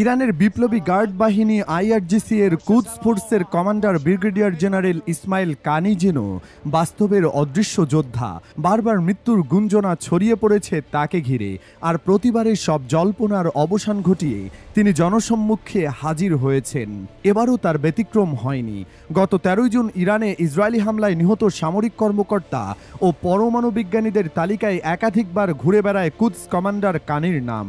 ইরানের বিপ্লবী গার্ড বাহিনী আইআরজিসি এর কুদস ফোর্সের কমান্ডার ব্রিগেডিয়ার জেনারেল ইসমাইল কানি যেন বাস্তবের অদৃশ্য যোদ্ধা। বারবার মৃত্যুর গুঞ্জনা ছড়িয়ে পড়েছে তাকে ঘিরে, আর প্রতিবারের সব জল্পনার অবসান ঘটিয়ে তিনি জনসম্মুখে হাজির হয়েছেন। এবারও তার ব্যতিক্রম হয়নি। গত 13 জুন ইরানে ইসরায়েলি হামলায় নিহত সামরিক কর্মকর্তা ও পরমাণু বিজ্ঞানীদের তালিকায় একাধিকবার ঘুরে বেড়ায় কুদস কমান্ডার কানির নাম।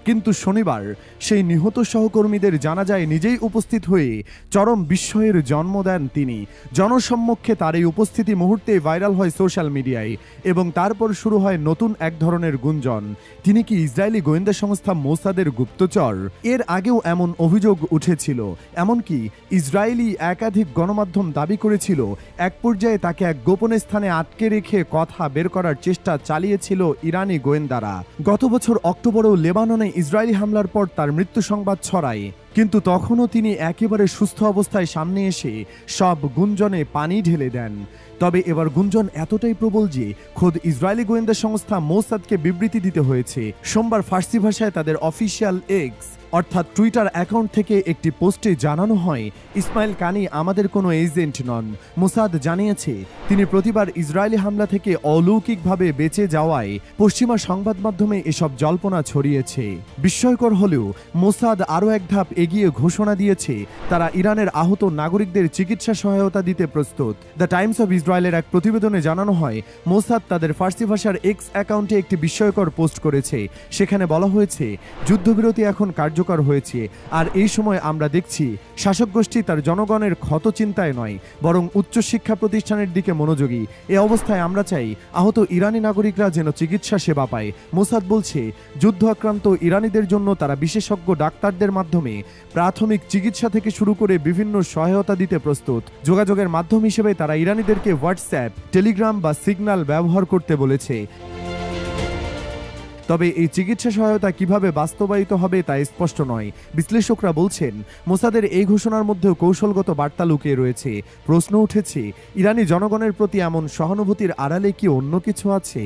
কিন্তু শনিবার সেই নিহত সহকর্মীদের জানাজায় নিজেই উপস্থিত হয়ে চরম বিস্ময়ের জন্ম দেন তিনি। জনসম্মুখে তার এই উপস্থিতি মুহূর্তে ভাইরাল হয় সোশ্যাল মিডিয়ায়, এবং তারপর শুরু হয় নতুন এক ধরনের গুঞ্জন। তিনি কি ইসরায়েলি গোয়েন্দা সংস্থা মোসাদের গুপ্তচর? এর আগেও এমন অভিযোগ উঠেছিল, এমনকি ইসরায়েলি একাধিক গণমাধ্যম দাবি করেছিল এক পর্যায়ে তাকে এক গোপন স্থানে আটকে রেখে কথা বের করার চেষ্টা চালিয়েছিল ইরানি গোয়েন্দারা। গত বছর অক্টোবরেও লেবাননে ইসরায়েলি হামলার পর তার মৃত্যু সংবাদ ছড়ায়, কিন্তু তখনও তিনি একেবারে সুস্থ অবস্থায় সামনে এসে সব গুঞ্জনে পানি ঢেলে দেন। তবে এবার গুঞ্জন এতটাই প্রবল যে খোদ ইসরায়েলি গোয়েন্দা সংস্থা মোসাদকে বিবৃতি দিতে হয়েছে। সোমবার ফার্সি ভাষায় তাদের অফিসিয়াল এক্স অর্থাৎ টুইটার অ্যাকাউন্ট থেকে একটি পোস্টে জানানো হয়, ইসমাইল কানি আমাদের কোনো এজেন্ট নন। মোসাদ জানিয়েছে তিনি প্রতিবার ইসরায়েলি হামলা থেকে অলৌকিকভাবে বেঁচে যাওয়ায় পশ্চিমা সংবাদ মাধ্যমে এসব জল্পনা ছড়িয়েছে। বিস্ময়কর হলেও মোসাদ আরও এক ধাপ এগিয়ে ঘোষণা দিয়েছে তারা ইরানের আহত নাগরিকদের চিকিৎসা সহায়তা দিতে প্রস্তুত। দ্য টাইমস অব ইসরায়েলের এক প্রতিবেদনে জানানো হয়, মোসাদ তাদের ফার্সি ভাষার এক্স অ্যাকাউন্টে একটি বিস্ময়কর পোস্ট করেছে। সেখানে বলা হয়েছে যুদ্ধবিরতি এখন কার্যকর হয়েছে, আর এই সময় আমরা দেখছি শাসক গোষ্ঠী তার জনগণের ক্ষত চিন্তায় নয়, বরং উচ্চশিক্ষা প্রতিষ্ঠানের দিকে মনোযোগী। এ অবস্থায় আমরা চাই আহত ইরানি নাগরিকরা যেন চিকিৎসা সেবা পায়। মোসাদ বলছে যুদ্ধ আক্রান্ত ইরানিদের জন্য তারা বিশেষজ্ঞ ডাক্তারদের মাধ্যমে প্রাথমিক চিকিৎসা থেকে শুরু করে বিভিন্ন সহায়তা দিতে প্রস্তুত। যোগাযোগের মাধ্যম হিসেবে তারা ইরানিদেরকে হোয়াটসঅ্যাপ, টেলিগ্রাম বা সিগন্যাল ব্যবহার করতে বলেছে। তবে এই চিকিৎসা সহায়তা কিভাবে বাস্তবায়িত হবে তা স্পষ্ট নয়। বিশ্লেষকরা বলছেন মোসাদের এই ঘোষণার মধ্যেও কৌশলগত বার্তা লুকিয়ে রয়েছে। প্রশ্ন উঠেছে, ইরানি জনগণের প্রতি এমন সহানুভূতির আড়ালে কি অন্য কিছু আছে?